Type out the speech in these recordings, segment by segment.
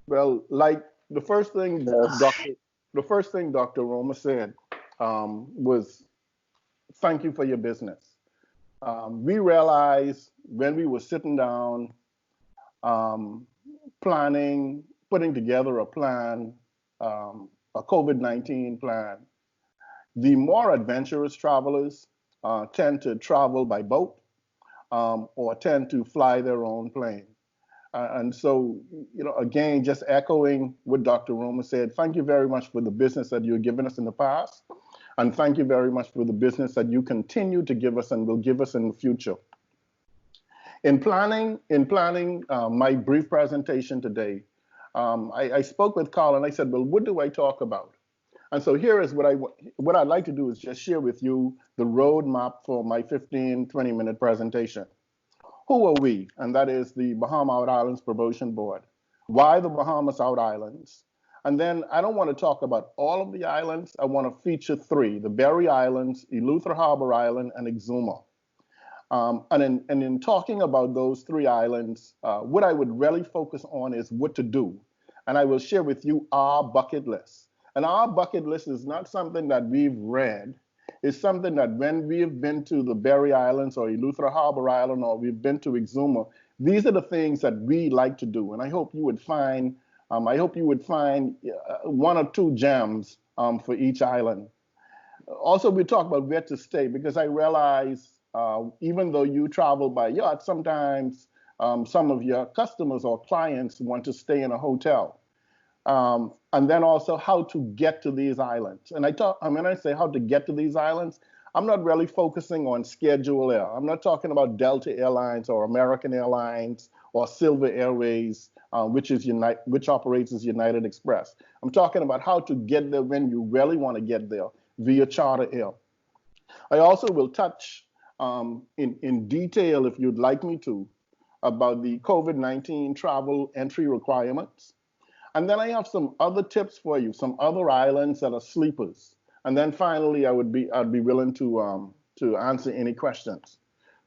Well, like the first thing Yes. Dr. Roma said was thank you for your business. We realized when we were sitting down, um, planning, putting together a plan, a COVID-19 plan, the more adventurous travelers tend to travel by boat or tend to fly their own plane. And so, again, just echoing what Dr. Roma said, thank you very much for the business that you've given us in the past. And thank you very much for the business that you continue to give us and will give us in the future. In planning my brief presentation today, I spoke with Carl and I said, well, what do I talk about? And so here is what I'd like to do is just share with you the roadmap for my 15, 20-minute presentation. Who are we? And that is the Bahama Out Islands Promotion Board. Why the Bahamas Out Islands? And then I don't want to talk about all of the islands. I want to feature three: the Berry Islands, Eleuthera Harbor Island, and Exuma. And in talking about those three islands, what I would really focus on is what to do. And I will share with you our bucket list. And our bucket list is not something that we've read. It's something that when we've been to the Berry Islands or Eleuthera Harbor Island or we've been to Exuma, these are the things that we like to do. And I hope you would find one or two gems for each island. Also, we talk about where to stay because I realize even though you travel by yacht, sometimes some of your customers or clients want to stay in a hotel. And then also how to get to these islands. And when I say how to get to these islands, I'm not really focusing on schedule air. I'm not talking about Delta Airlines or American Airlines or Silver Airways, which operates as United Express. I'm talking about how to get there when you really want to get there via charter air. I also will touch in detail, if you'd like me to, about the COVID-19 travel entry requirements. And then I have some other tips for you, some other islands that are sleepers. And then finally, I'd be willing to answer any questions.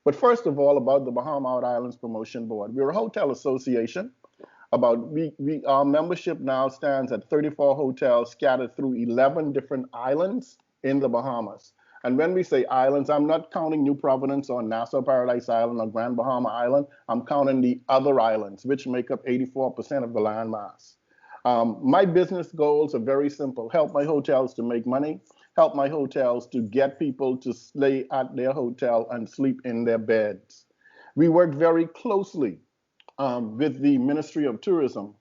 But first of all, about the Bahama Out Islands Promotion Board. We're a hotel association. Our membership now stands at 34 hotels scattered through 11 different islands in the Bahamas. And when we say islands, I'm not counting New Providence or Nassau Paradise Island or Grand Bahama Island. I'm counting the other islands, which make up 84% of the landmass. My business goals are very simple: help my hotels to make money, help my hotels to get people to stay at their hotel and sleep in their beds. We work very closely with the Ministry of Tourism.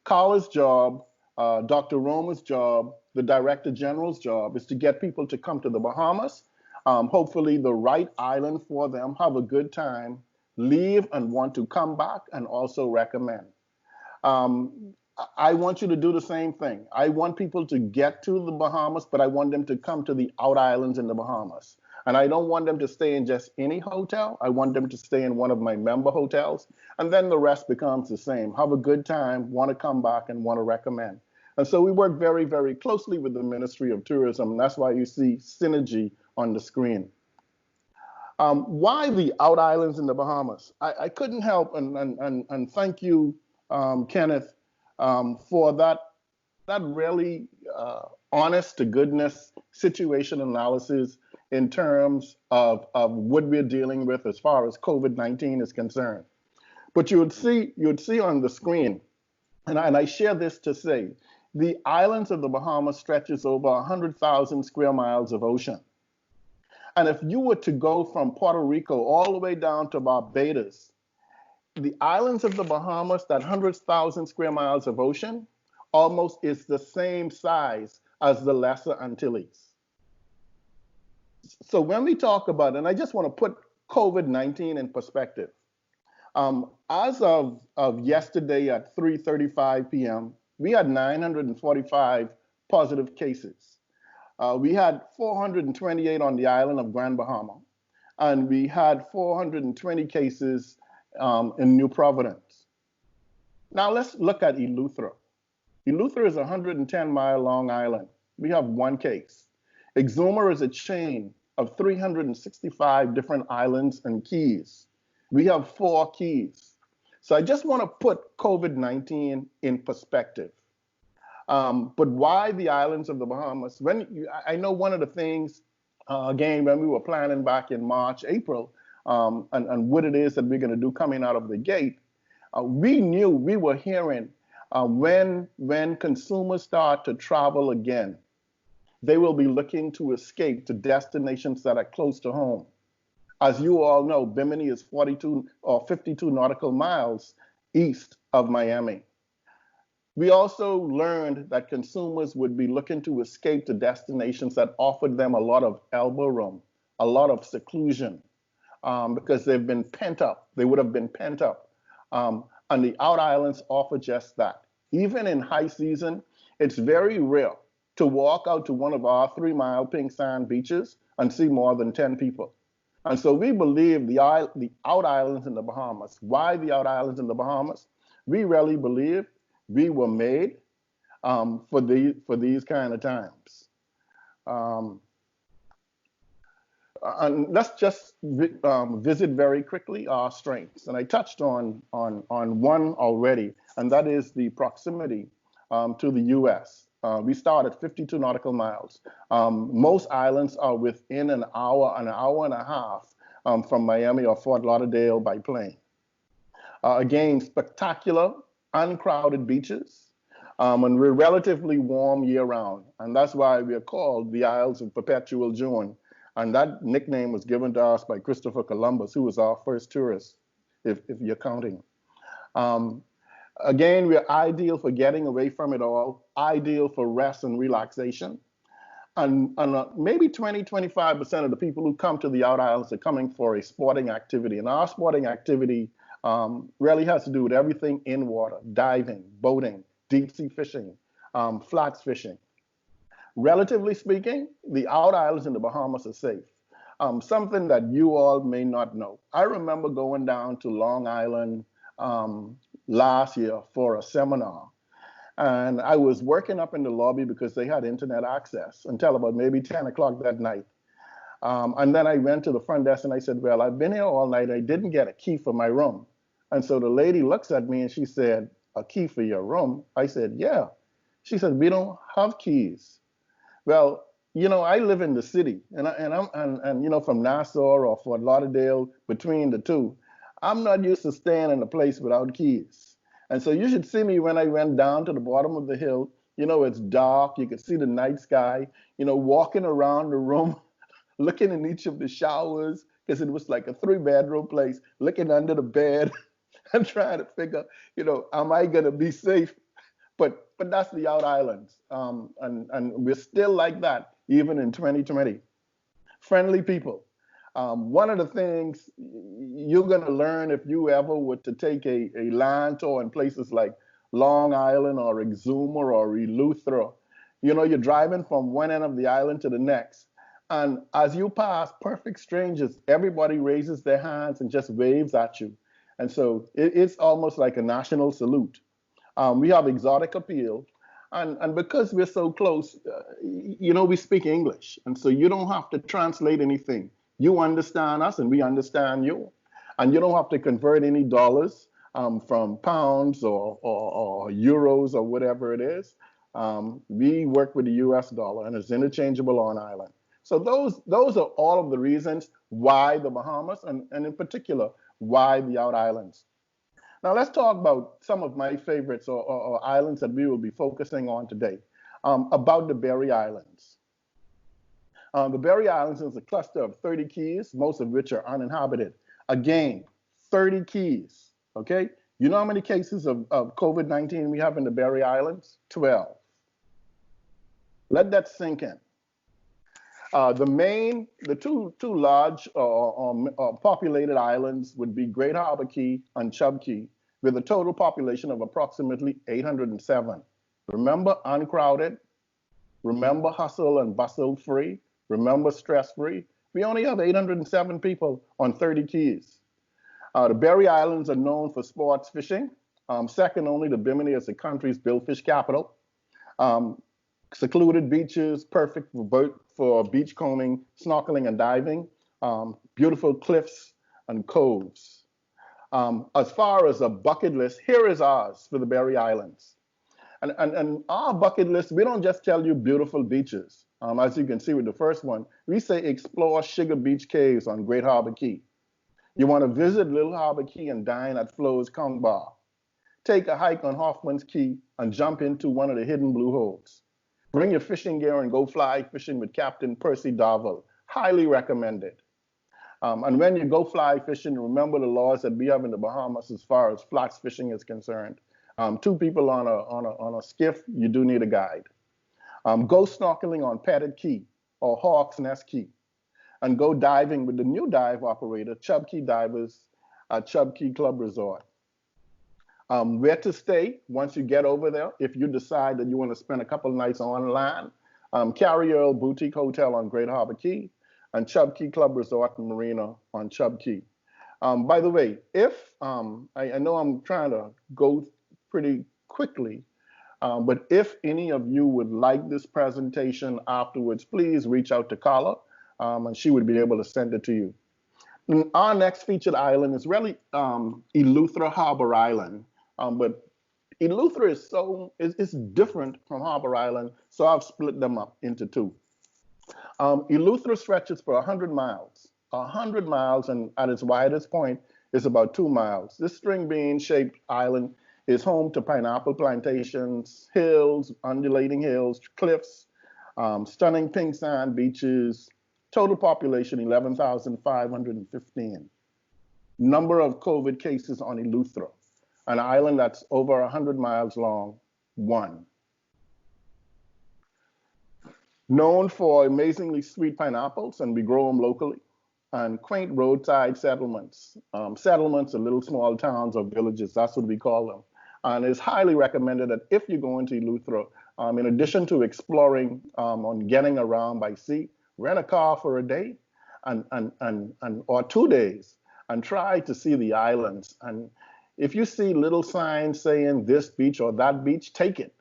Carla's job, Dr. Roma's job, the Director General's job is to get people to come to the Bahamas, hopefully the right island for them, have a good time, leave and want to come back and also recommend. Um, I want you to do the same thing. I want people to get to the Bahamas, but I want them to come to the out islands in the Bahamas. And I don't want them to stay in just any hotel. I want them to stay in one of my member hotels. And then the rest becomes the same. Have a good time, want to come back, and want to recommend. And so we work very, very closely with the Ministry of Tourism. And that's why you see synergy on the screen. Why the out islands in the Bahamas? I couldn't help and thank you, Kenneth, for that really honest to goodness situation analysis in terms of what we're dealing with as far as COVID-19 is concerned. But you would see on the screen, and I share this to say, the islands of the Bahamas stretches over 100,000 square miles of ocean. And if you were to go from Puerto Rico all the way down to Barbados, the islands of the Bahamas, that 100,000 square miles of ocean, almost is the same size as the Lesser Antilles. So when we talk about, and I just want to put COVID-19 in perspective, as of yesterday at 3:35 p.m., we had 945 positive cases. We had 428 on the island of Grand Bahama, and we had 420 cases in New Providence. Now let's look at Eleuthera. Eleuthera is a 110-mile long island. We have one case. Exuma is a chain of 365 different islands and keys. We have four keys. So I just want to put COVID-19 in perspective. But why the islands of the Bahamas? I know one of the things, again, when we were planning back in March, April, and what it is that we're going to do coming out of the gate, we were hearing when consumers start to travel again, they will be looking to escape to destinations that are close to home. As you all know, Bimini is 42 or 52 nautical miles east of Miami. We also learned that consumers would be looking to escape to destinations that offered them a lot of elbow room, a lot of seclusion, because they've been pent up. They would have been pent up. And the out islands offer just that. Even in high season, it's very rare to walk out to one of our 3-mile pink sand beaches and see more than 10 people. And so we believe the out islands in the Bahamas. Why the out islands in the Bahamas? We really believe we were made for these kind of times. And let's just visit very quickly our strengths. And I touched on one already, and that is the proximity to the U.S. We start at 52 nautical miles. Most islands are within an hour and a half from Miami or Fort Lauderdale by plane. Again, spectacular, uncrowded beaches, and we're relatively warm year-round. And that's why we are called the Isles of Perpetual June. And that nickname was given to us by Christopher Columbus, who was our first tourist, if you're counting. Again, we're ideal for getting away from it all, ideal for rest and relaxation. And maybe 20–25% of the people who come to the out islands are coming for a sporting activity. And our sporting activity really has to do with everything in water: diving, boating, deep sea fishing, flats fishing. Relatively speaking, the out islands in the Bahamas are safe. Something that you all may not know. I remember going down to Long Island last year for a seminar. And I was working up in the lobby because they had internet access until about maybe 10 o'clock that night. And then I went to the front desk and I said, well, I've been here all night. I didn't get a key for my room. And so the lady looks at me and she said, a key for your room? I said, yeah. She said, we don't have keys. Well, you know, I live in the city, and you know, from Nassau or Fort Lauderdale, between the two, I'm not used to staying in a place without keys. And so you should see me when I went down to the bottom of the hill. You know, it's dark. You could see the night sky, you know, walking around the room, looking in each of the showers, because it was like a 3-bedroom place, looking under the bed and trying to figure, you know, am I going to be safe? But that's the out islands. And we're still like that, even in 2020. Friendly people. One of the things you're going to learn if you ever were to take a land tour in places like Long Island or Exuma or ELEUTHERA, you know, you're driving from one end of the island to the next. And as you pass perfect strangers, everybody raises their hands and just waves at you. And so it's almost like a national salute. We have exotic appeal. And because we're so close, you know, we speak English. And so you don't have to translate anything. You understand us and we understand you. And you don't have to convert any dollars from pounds or euros or whatever it is. We work with the US dollar and it's interchangeable on island. So those are all of the reasons why the Bahamas and in particular, why the out islands. Now let's talk about some of my favorites or islands that we will be focusing on today, about the Berry Islands. The Berry Islands is a cluster of 30 keys, most of which are uninhabited. Again, 30 keys, okay? You know how many cases of COVID-19 we have in the Berry Islands? 12. Let that sink in. The two large populated islands would be Great Harbor Key and Chub Key, with a total population of approximately 807. Remember uncrowded, remember hustle and bustle free, remember stress free. We only have 807 people on 30 keys. The Berry Islands are known for sports fishing, second only to Bimini as the country's billfish capital. Secluded beaches, perfect for beach combing, snorkeling, and diving. Beautiful cliffs and coves. As far as a bucket list, here is ours for the Berry Islands. And our bucket list, we don't just tell you beautiful beaches. As you can see with the first one, we say explore Sugar Beach Caves on Great Harbor Key. You want to visit Little Harbor Key and dine at Flo's Conch Bar. Take a hike on Hoffman's Key and jump into one of the hidden blue holes. Bring your fishing gear and go fly fishing with Captain Percy Darville. Highly recommended. And when you go fly fishing, remember the laws that we have in the Bahamas as far as flats fishing is concerned. 2 people on a skiff, you do need a guide. Go snorkeling on Pettit Key or Hawk's Nest Key. And go diving with the new dive operator, Chub Key Divers at Chub Key Club Resort. Where to stay once you get over there, if you decide that you want to spend a couple of nights on land. Kerry Boutique Hotel on Great Harbor Key and Chub Key Club Resort and Marina on Chub Key. By the way, if, I know I'm trying to go pretty quickly, but if any of you would like this presentation afterwards, please reach out to Carla, and she would be able to send it to you. And our next featured island is really ELEUTHERA Harbor Island, but ELEUTHERA is different from Harbor Island, so I've split them up into 2. ELEUTHERA stretches for 100 miles. 100 miles, and at its widest point is about 2 miles. This string bean shaped island is home to pineapple plantations, hills, undulating hills, cliffs, stunning pink sand beaches. Total population 11,515. Number of COVID cases on ELEUTHERA, an island that's over 100 miles long, 1. Known for amazingly sweet pineapples, and we grow them locally, and quaint roadside settlements. Settlements are little small towns or villages, that's what we call them. And it's highly recommended that if you go into ELEUTHERA, in addition to exploring on getting around by sea, rent a car for a day or 2 days and try to see the islands. And if you see little signs saying this beach or that beach, take it.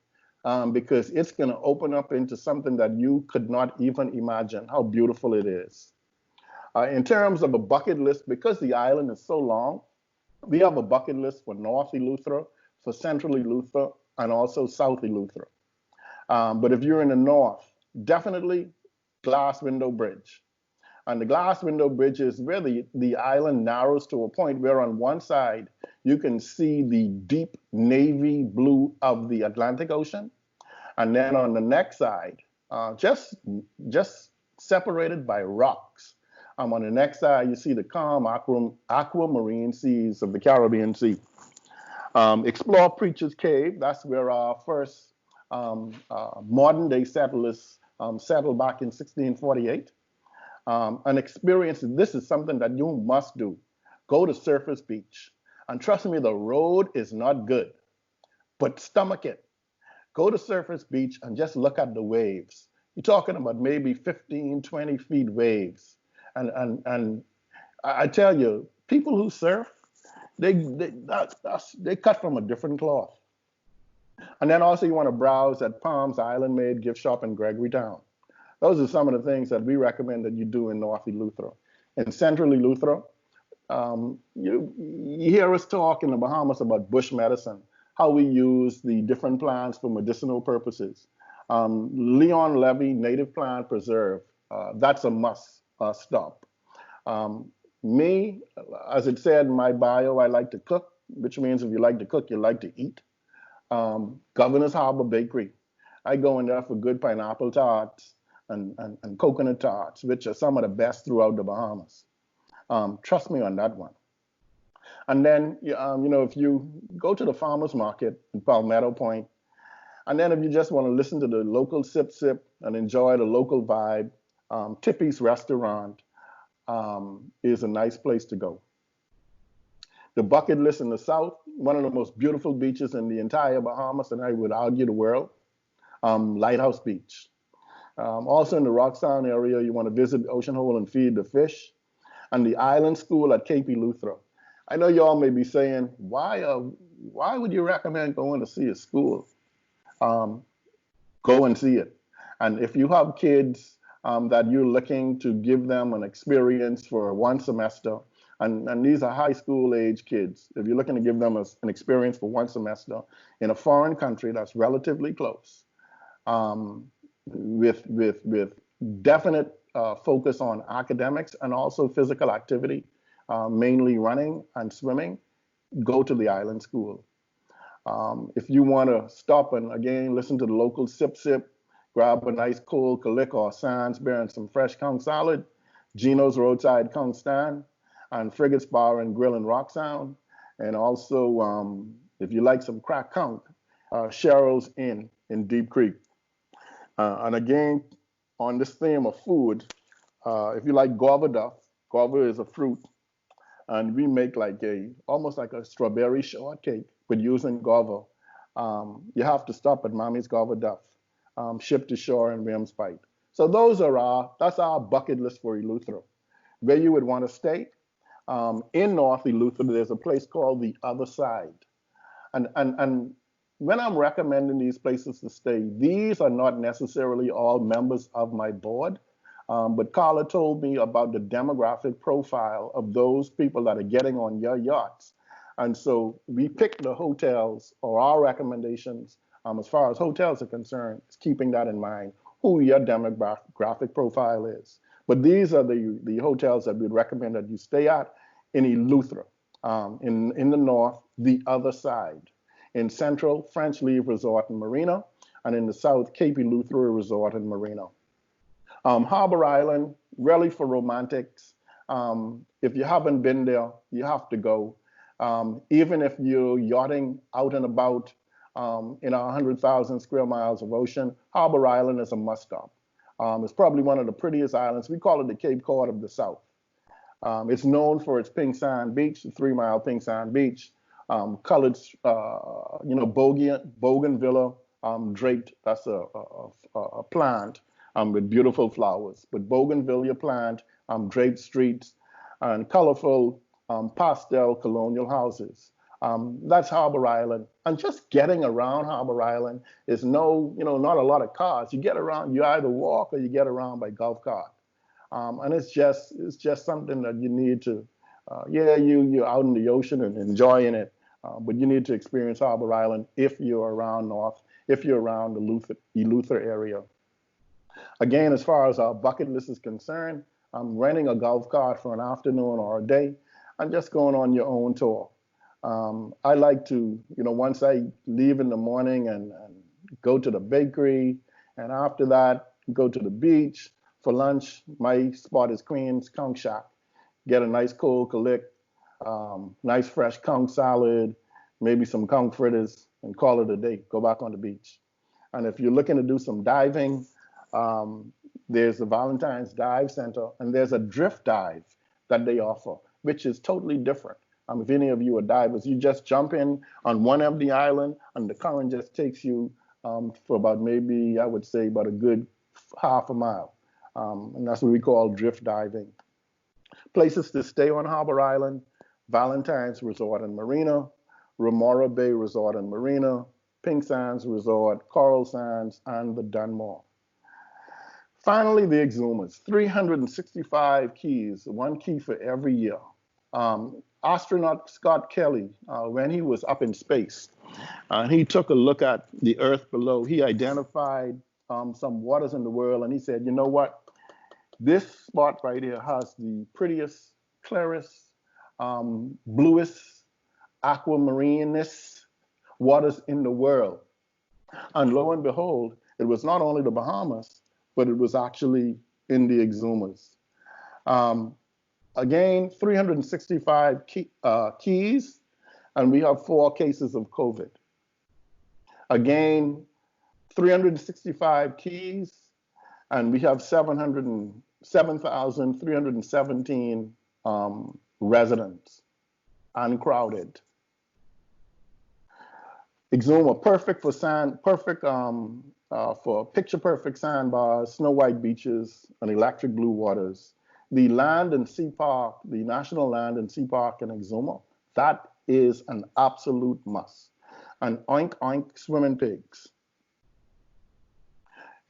Because it's going to open up into something that you could not even imagine how beautiful it is. In terms of a bucket list, because the island is so long, we have a bucket list for North ELEUTHERA, for Central ELEUTHERA, and also South ELEUTHERA. But if you're in the north, definitely Glass Window Bridge. And the Glass Window Bridge is where the island narrows to a point where on one side you can see the deep navy blue of the Atlantic Ocean. And then on the next side, just separated by rocks, on the next side you see the calm aquamarine seas of the Caribbean Sea. Explore Preacher's Cave, that's where our first modern day settlers settled back in 1648. And experience, this is something that you must do. Go to Surface Beach. And trust me, the road is not good, but stomach it. Go to Surface Beach and just look at the waves. You're talking about maybe 15, 20 feet waves. And I tell you, people who surf, they cut from a different cloth. And then also you want to browse at Palms, Island Made, Gift Shop, and Gregory Town. Those are some of the things that we recommend that you do in North ELEUTHERA. In Central ELEUTHERA, you hear us talk in the Bahamas about bush medicine, how we use the different plants for medicinal purposes. Leon Levy Native Plant Preserve, that's a must stop. Me, as it said in my bio, I like to cook, which means if you like to cook, you like to eat. Governor's Harbor Bakery. I go in there for good pineapple tarts and coconut tarts, which are some of the best throughout the Bahamas. Trust me on that one. And then, if you go to the farmer's market in Palmetto Point, and then if you just want to listen to the local sip and enjoy the local vibe, Tippy's Restaurant is a nice place to go. The bucket list in the south, one of the most beautiful beaches in the entire Bahamas, and I would argue the world, Lighthouse Beach. Also in the Rocksound area, you want to visit Ocean Hole and feed the fish. And the Island School at Cape ELEUTHERA. I know y'all may be saying, why would you recommend going to see a school? Go and see it. And if you have kids that you're looking to give them an experience for one semester, And these are high school age kids. If you're looking to give them an experience for one semester in a foreign country that's relatively close, with definite focus on academics and also physical activity, mainly running and swimming, go to the island school. If you want to stop and again listen to the local sip sip, grab a nice cold calick or sans beer and some fresh conch salad, Gino's Roadside Conch Stand, and Frigate's Bar and Grill and Rock Sound. And also, if you like some crack conch, Cheryl's Inn in Deep Creek. And again, on this theme of food, if you like guava duff, guava is a fruit, and we make almost like a strawberry shortcake, but using guava. You have to stop at Mommy's Guava Duff, Ship to Shore and Williams Pike. So that's our bucket list for Eleuthera. Where you would want to stay, in North Eleuthera, there's a place called the Other Side. And when I'm recommending these places to stay, these are not necessarily all members of my board, but Carla told me about the demographic profile of those people that are getting on your yachts. And so we pick the hotels, or our recommendations, as far as hotels are concerned, is keeping that in mind, who your demographic profile is. But these are the hotels that we'd recommend that you stay at in Eleuthera, in the north, the Other Side. In central, French Leave Resort and Marina, and in the south, Cape Eleuthera Resort and Marina. Harbor Island, really for romantics. If you haven't been there, you have to go. Even if you're yachting out and about in our 100,000 square miles of ocean, Harbor Island is a must-stop. It's probably one of the prettiest islands. We call it the Cape Cod of the South. It's known for its pink sand beach, the 3-mile pink sand beach, colored, bougainvillea draped. That's a plant with beautiful flowers. But bougainvillea plant, draped streets, and colorful pastel colonial houses. That's Harbor Island. And just getting around Harbor Island is not a lot of cars. You get around, you either walk or you get around by golf cart. And it's just something that you need to, you're out in the ocean and enjoying it, but you need to experience Harbor Island if you're around North, if you're around the Eleuthera area. Again, as far as our bucket list is concerned, renting a golf cart for an afternoon or a day and just going on your own tour. I like to, once I leave in the morning and go to the bakery, and after that, go to the beach. For lunch, my spot is Queen's Conch Shack. Get a nice cold calick, nice fresh conch salad, maybe some conch fritters, and call it a day. Go back on the beach. And if you're looking to do some diving, there's the Valentine's Dive Center, and there's a drift dive that they offer, which is totally different. If any of you are divers, you just jump in on one end of the island, and the current just takes you for about maybe, I would say, about a good half a mile. And that's what we call drift diving. Places to stay on Harbor Island: Valentine's Resort and Marina, Remora Bay Resort and Marina, Pink Sands Resort, Coral Sands, and the Dunmore. Finally, the Exumas, 365 keys, one key for every year. Astronaut Scott Kelly, when he was up in space, he took a look at the Earth below. He identified some waters in the world, and he said, you know what? This spot right here has the prettiest, clearest, bluest, aquamarinest waters in the world. And lo and behold, it was not only the Bahamas, but it was actually in the Exumas. Again, 365 keys, and we have 4 cases of COVID. Again, 365 keys, and we have 7,317 residents, uncrowded. Exuma, perfect for for picture-perfect sandbars, snow white beaches, and electric blue waters. The Land and Sea Park, the National Land and Sea Park in Exuma, that is an absolute must. And oink oink swimming pigs.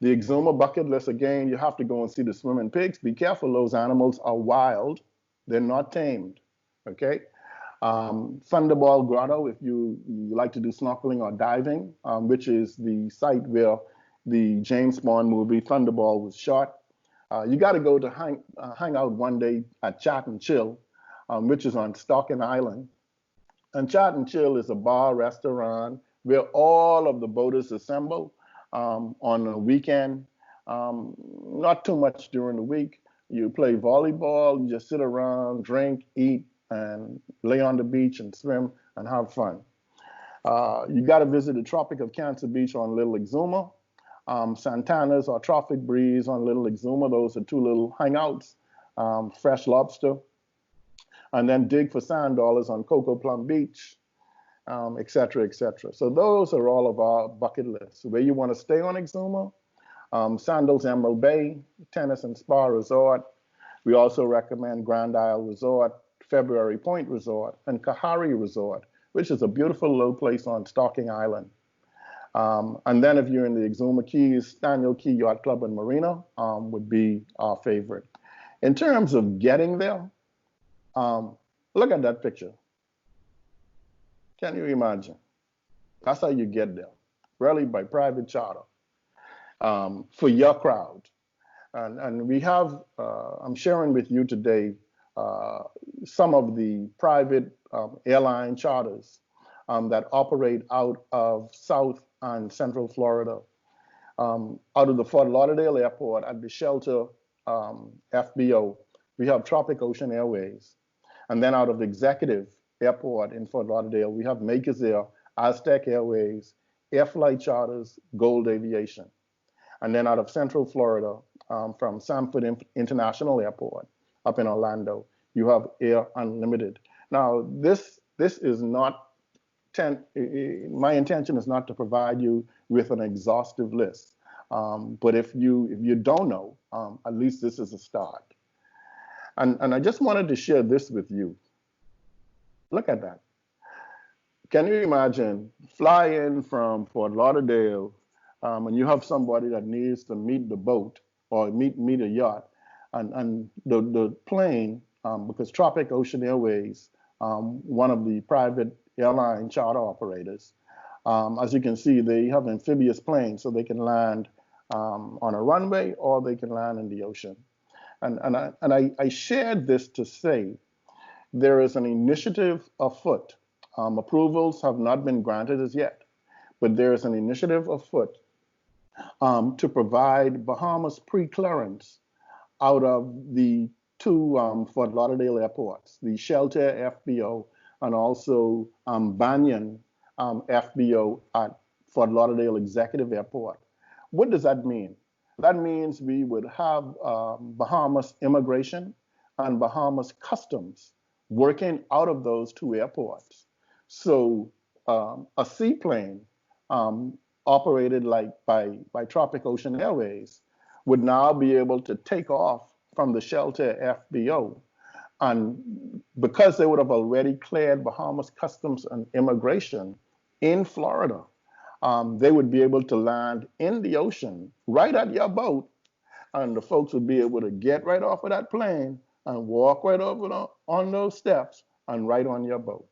The Exuma bucket list, again, you have to go and see the swimming pigs. Be careful, those animals are wild. They're not tamed. Okay. Thunderball Grotto, if you like to do snorkeling or diving, which is the site where the James Bond movie Thunderball was shot. You got to go to hang out one day at Chat and Chill, which is on Stocking Island. And Chat and Chill is a bar restaurant where all of the boaters assemble on a weekend. Not too much during the week. You play volleyball, you just sit around, drink, eat, and lay on the beach and swim and have fun. You got to visit the Tropic of Cancer Beach on Little Exuma, Santana's or Tropic Breeze on Little Exuma. Those are two little hangouts, fresh lobster. And then dig for sand dollars on Coco Plum Beach, et cetera, et cetera. So those are all of our bucket lists. Where you want to stay on Exuma, Sandals Emerald Bay, Tennis and Spa Resort. We also recommend Grand Isle Resort, February Point Resort, and Kahari Resort, which is a beautiful little place on Stocking Island. And then if you're in the Exuma Keys, Daniel Key Yacht Club and Marina would be our favorite. In terms of getting there, look at that picture. Can you imagine? That's how you get there, really by private charter for your crowd. And we have, I'm sharing with you today some of the private airline charters that operate out of South and Central Florida. Out of the Fort Lauderdale Airport at the Shelter FBO, we have Tropic Ocean Airways. And then out of the Executive Airport in Fort Lauderdale, we have Makers Air, Aztec Airways, Air Flight Charters, Gold Aviation. And then out of Central Florida, from Sanford International Airport up in Orlando, you have Air Unlimited. Now, this is not, my intention is not to provide you with an exhaustive list. But if you don't know, at least this is a start. And I just wanted to share this with you. Look at that. Can you imagine fly in from Fort Lauderdale and you have somebody that needs to meet the boat or meet a yacht, and the plane, because Tropic Ocean Airways, one of the private airline charter operators, as you can see, they have amphibious planes, so they can land on a runway or they can land in the ocean. And I shared this to say there is an initiative afoot. Approvals have not been granted as yet, but there is an initiative afoot to provide Bahamas pre-clearance out of the two Fort Lauderdale airports, the Shelter FBO and also Banyan FBO at Fort Lauderdale Executive Airport. What does that mean? That means we would have Bahamas Immigration and Bahamas Customs working out of those two airports. So a seaplane operated like by Tropic Ocean Airways would now be able to take off from the Shelter FBO. And because they would have already cleared Bahamas Customs and Immigration in Florida, they would be able to land in the ocean right at your boat, and the folks would be able to get right off of that plane and walk right over on those steps and right on your boat.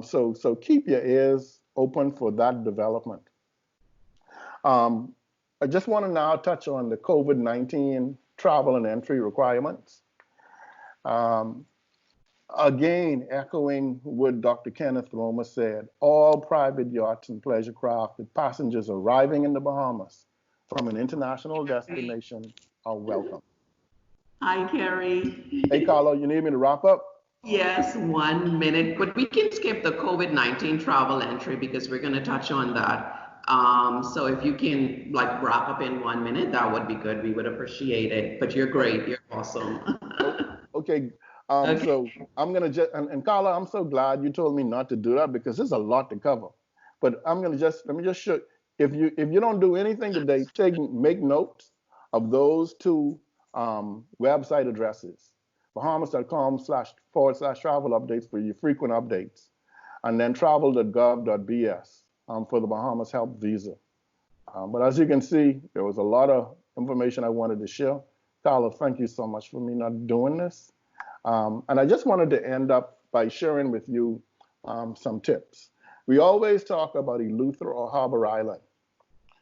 So keep your ears open for that development. I just want to now touch on the COVID-19 travel and entry requirements. Again, echoing what Dr. Kenneth Roma said, all private yachts and pleasure craft with passengers arriving in the Bahamas from an international destination are welcome. Hi, Kerry. Hey, Carlo, you need me to wrap up? Yes, 1 minute, but we can skip the COVID-19 travel entry because we're going to touch on that. So if you can wrap up in 1 minute, that would be good. We would appreciate it. But you're great. You're awesome. Okay. So I'm gonna just and Carla, I'm so glad you told me not to do that because there's a lot to cover. But let me just show. If you don't do anything today, make notes of those two website addresses: Bahamas.com//travel updates for your frequent updates, and then travel.gov.bs for the Bahamas Help Visa. But as you can see, there was a lot of information I wanted to share. Carla, thank you so much for me not doing this. And I just wanted to end up by sharing with you some tips. We always talk about Eleuthera or Harbor Island,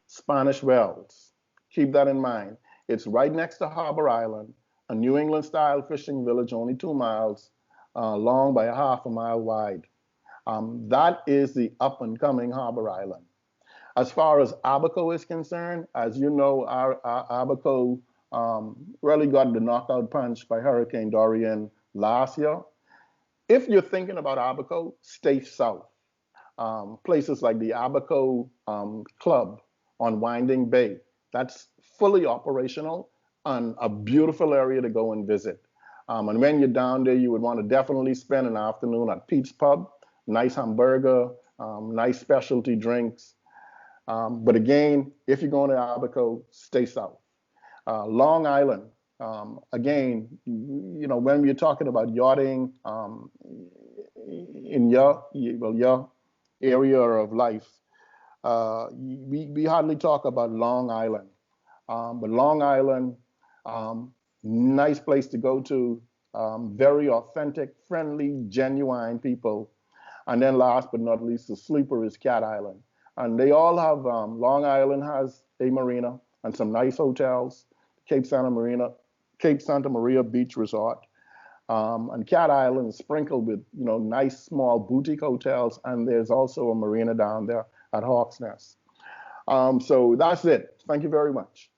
Spanish Wells. Keep that in mind. It's right next to Harbor Island, a New England style fishing village only 2 miles long by a half a mile wide. That is the up and coming Harbor Island. As far as Abaco is concerned, as you know, our Abaco really got the knockout punch by Hurricane Dorian last year. If you're thinking about Abaco, stay south. Places like the Abaco Club on Winding Bay, that's fully operational and a beautiful area to go and visit. And when you're down there, you would want to definitely spend an afternoon at Pete's Pub, nice hamburger, nice specialty drinks. But again, if you're going to Abaco, stay south. Long Island, again, when we're talking about yachting in your area of life, we hardly talk about Long Island. But Long Island, nice place to go to, very authentic, friendly, genuine people. And then last but not least, the sleeper is Cat Island. And they all have, Long Island has a marina and some nice hotels, Cape Santa Maria Beach Resort. And Cat Island is sprinkled with, nice small boutique hotels. And there's also a marina down there at Hawks Nest. So that's it. Thank you very much.